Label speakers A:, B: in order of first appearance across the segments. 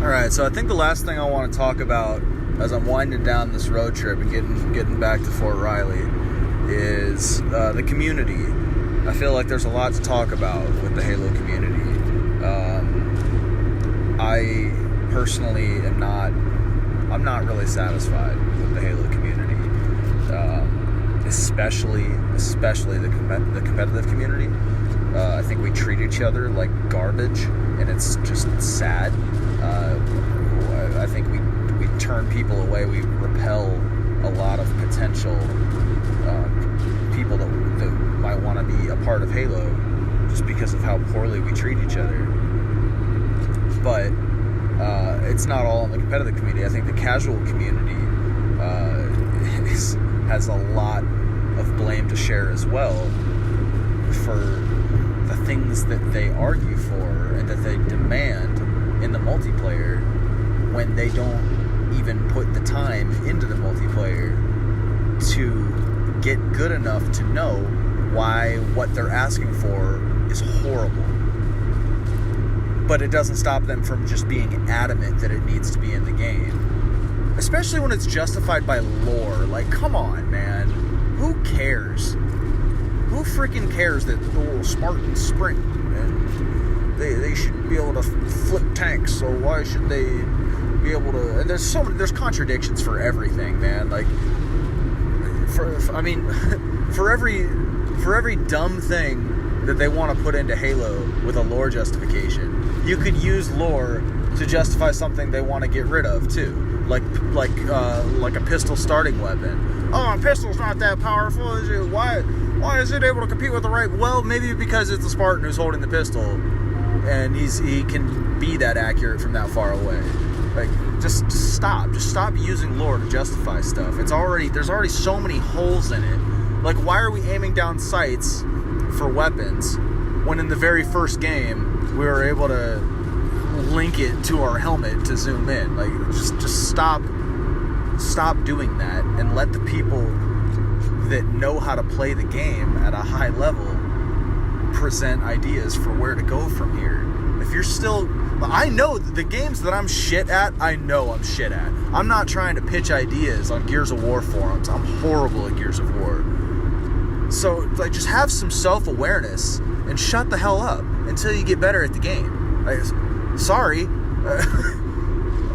A: Alright, so I think the last thing I want to talk about as I'm winding down this road trip and getting back to Fort Riley is the community. I feel like there's a lot to talk about with the Halo community. I personally I'm not really satisfied with the Halo community, especially the competitive community. I think we treat each other like garbage, and it's just sad. I think we turn people away. We repel a lot of potential people that might want to be a part of Halo just because of how poorly we treat each other. But it's not all in the competitive community. I think the casual community has a lot of blame to share as well for the things that they argue for and that they demand in the multiplayer when they don't even put the time into the multiplayer to get good enough to know why what they're asking for is horrible. But it doesn't stop them from just being adamant that it needs to be in the game. Especially when it's justified by lore. Like, come on, man. Who cares? Who freaking cares that the little Spartans sprint and they should be able to flip tanks, so why should they be able to... And there's contradictions for everything, man. Like, for every dumb thing that they want to put into Halo with a lore justification, you could use lore to justify something they want to get rid of too, like a pistol starting weapon. Oh, a pistol's not that powerful. Why is it able to compete with the rifle? Well, maybe because it's the Spartan who's holding the pistol, and he can be that accurate from that far away. Like, just stop using lore to justify stuff. There's already so many holes in it. Like, why are we aiming down sights for weapons when in the very first game we were able to link it to our helmet to zoom in? Like, just stop doing that and let the people that know how to play the game at a high level present ideas for where to go from here. If you're still... I know the games that I'm shit at, I'm shit at. I'm not trying to pitch ideas on Gears of War forums. I'm horrible at Gears of War. So, like, just have some self-awareness and shut the hell up until you get better at the game. Like, sorry.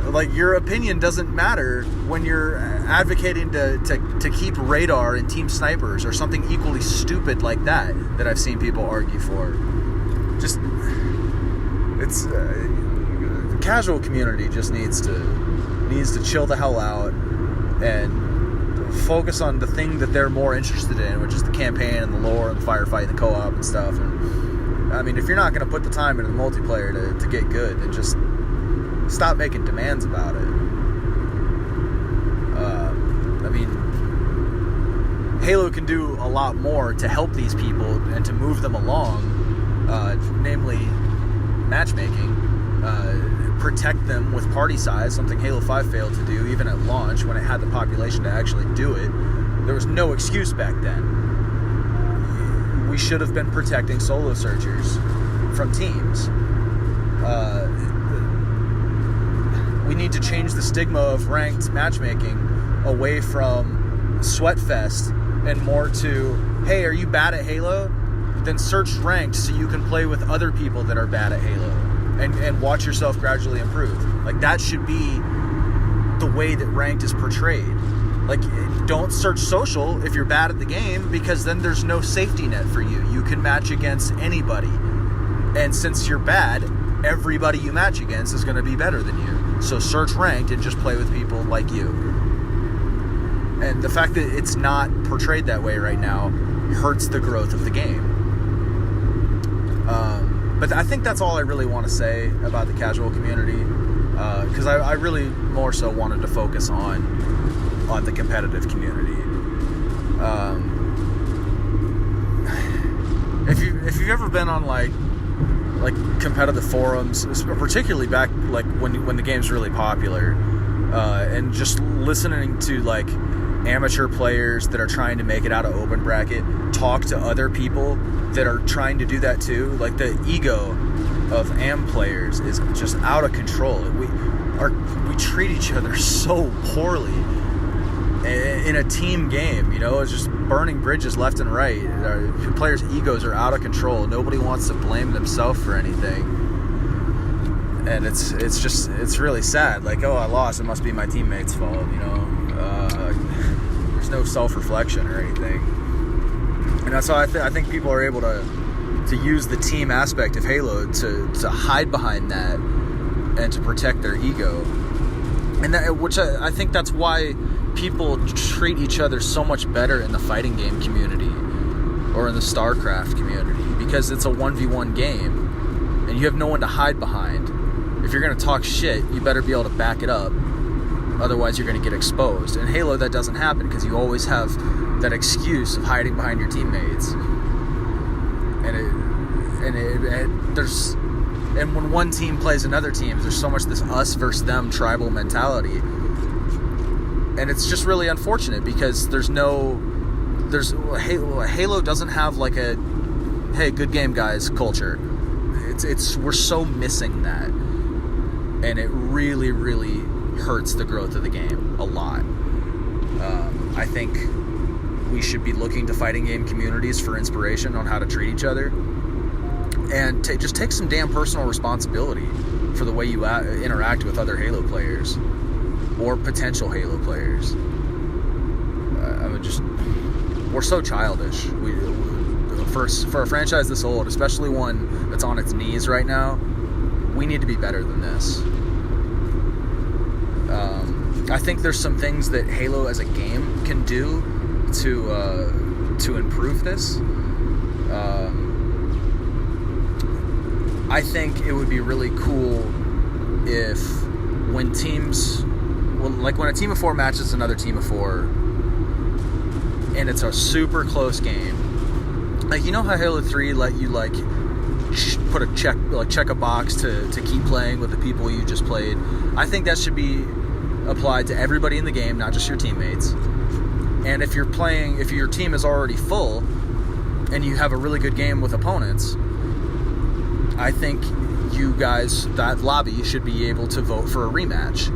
A: Like, your opinion doesn't matter when you're advocating to keep radar and team snipers or something equally stupid like that I've seen people argue for. Just, it's the casual community just needs to chill the hell out and focus on the thing that they're more interested in, which is the campaign and the lore and the firefight and the co-op and stuff. And I mean, if you're not going to put the time into the multiplayer to get good, then just stop making demands about it. Halo can do a lot more to help these people and to move them along, namely matchmaking, protect them with party size, something Halo 5 failed to do even at launch when it had the population to actually do it. There was no excuse back then. We should have been protecting solo searchers from teams. We need to change the stigma of ranked matchmaking away from Sweatfest and more to, hey, are you bad at Halo? Then search ranked so you can play with other people that are bad at Halo and watch yourself gradually improve. Like, that should be the way that ranked is portrayed. Like, don't search social if you're bad at the game, because then there's no safety net for you. You can match against anybody. And since you're bad, everybody you match against is going to be better than you. So search ranked and just play with people like you. And the fact that it's not portrayed that way right now hurts the growth of the game. But I think that's all I really want to say about the casual community, because I really more so wanted to focus on the competitive community. If you've ever been on like competitive forums, particularly back like when the game's really popular, and just listening to like amateur players that are trying to make it out of open bracket talk to other people that are trying to do that too, like the ego of AM players is just out of control. We treat each other so poorly in a team game. It's just burning bridges left and right. Our players' egos are out of control. Nobody wants to blame themselves for anything, and it's really sad. Like, oh, I lost, it must be my teammates' fault. There's no self-reflection or anything, and that's why I think people are able to use the team aspect of Halo to hide behind that and to protect their ego, and which I think that's why people treat each other so much better in the fighting game community or in the StarCraft community, because it's a 1v1 game and you have no one to hide behind. If you're going to talk shit, you better be able to back it up, otherwise you're going to get exposed. In Halo, that doesn't happen because you always have that excuse of hiding behind your teammates. And when one team plays another team, there's so much this us versus them tribal mentality, and it's just really unfortunate because Halo doesn't have like a hey, good game guys culture. We're so missing that, and it really, really hurts the growth of the game a lot. I think we should be looking to fighting game communities for inspiration on how to treat each other, and just take some damn personal responsibility for the way you interact with other Halo players or potential Halo players. We're so childish. For a franchise this old, especially one that's on its knees right now, we need to be better than this. I think there's some things that Halo as a game can do to improve this. I think it would be really cool if when a team of 4 matches another team of 4, and it's a super close game. Like, how Halo 3 let you put check a box to keep playing with the people you just played. I think that should be applied to everybody in the game, not just your teammates. And if your team is already full and you have a really good game with opponents, I think you guys, that lobby, should be able to vote for a rematch.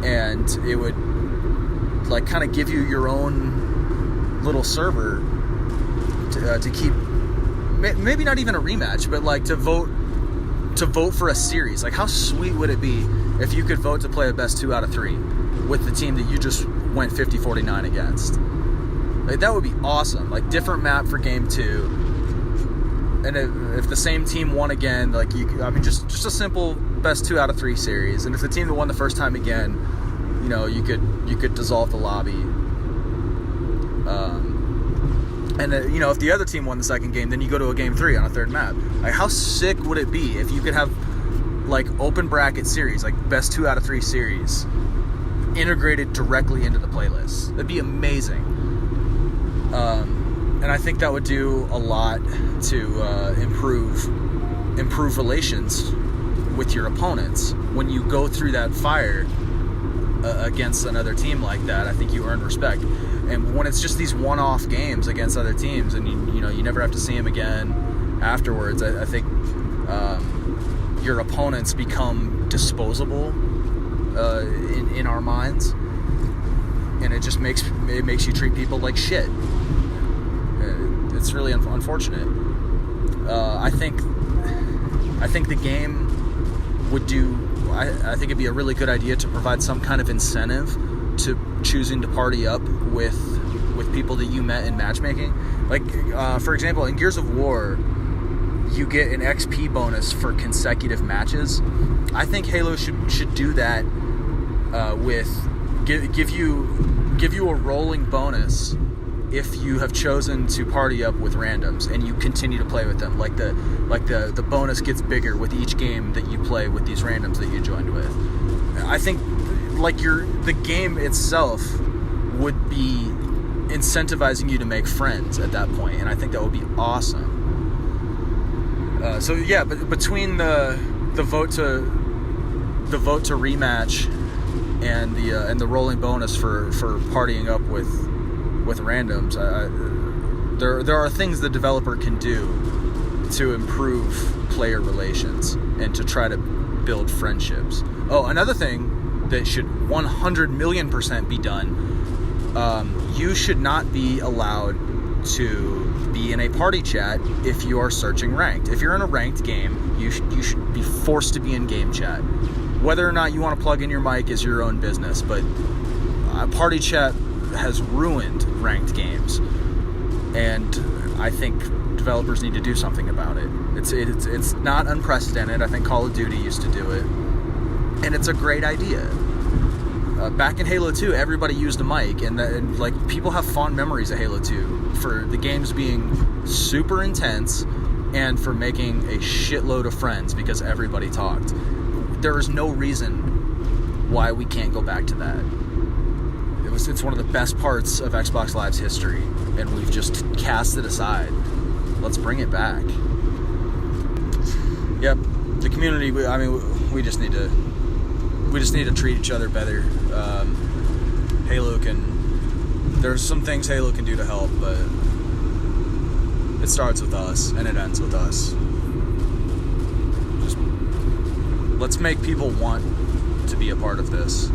A: And it would kind of give you your own little server to keep, maybe not even a rematch, but to vote for a series. Like, how sweet would it be if you could vote to play a best 2 out of 3 with the team that you just went 50-49 against? Like, that would be awesome. Like, different map for game 2. And if the same team won again, just a simple best 2 out of 3 series. And if the team that won the first time again, you could dissolve the lobby. If the other team won the second game, then you go to a game 3 on a third map. Like, how sick would it be if you could have open bracket series, best 2 out of 3 series, integrated directly into the playlist? That'd be amazing. And I think that would do a lot to improve relations with your opponents. When you go through that fire against another team like that, I think you earn respect. And when it's just these one-off games against other teams, and you never have to see them again afterwards, I think your opponents become disposable in our minds, and it just makes you treat people like shit. It's really unfortunate. I think the game would do. I think it'd be a really good idea to provide some kind of incentive to choosing to party up with people that you met in matchmaking. For example, in Gears of War, you get an XP bonus for consecutive matches. I think Halo should do that give you a rolling bonus if you have chosen to party up with randoms and you continue to play with them. The bonus gets bigger with each game that you play with these randoms that you joined with. I think the game itself would be incentivizing you to make friends at that point, and I think that would be awesome. But between the vote to rematch and the rolling bonus for partying up with randoms, there are things the developer can do to improve player relations and to try to build friendships. Oh, another thing that should 100 million% be done, you should not be allowed to be in a party chat if you are searching ranked. If you're in a ranked game, you should be forced to be in game chat. Whether or not you want to plug in your mic is your own business, but party chat has ruined ranked games, and I think developers need to do something about it. It's not unprecedented. I think Call of Duty used to do it, and it's a great idea. Back in Halo 2, everybody used a mic, and like people have fond memories of Halo 2 for the games being super intense and for making a shitload of friends because everybody talked. There is no reason why we can't go back to that. It's one of the best parts of Xbox Live's history, and we've just cast it aside. Let's bring it back. Yep, the community. We just need to treat each other better. There's some things Halo can do to help, but it starts with us and it ends with us. Just let's make people want to be a part of this.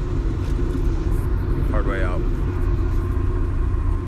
A: Hard way out.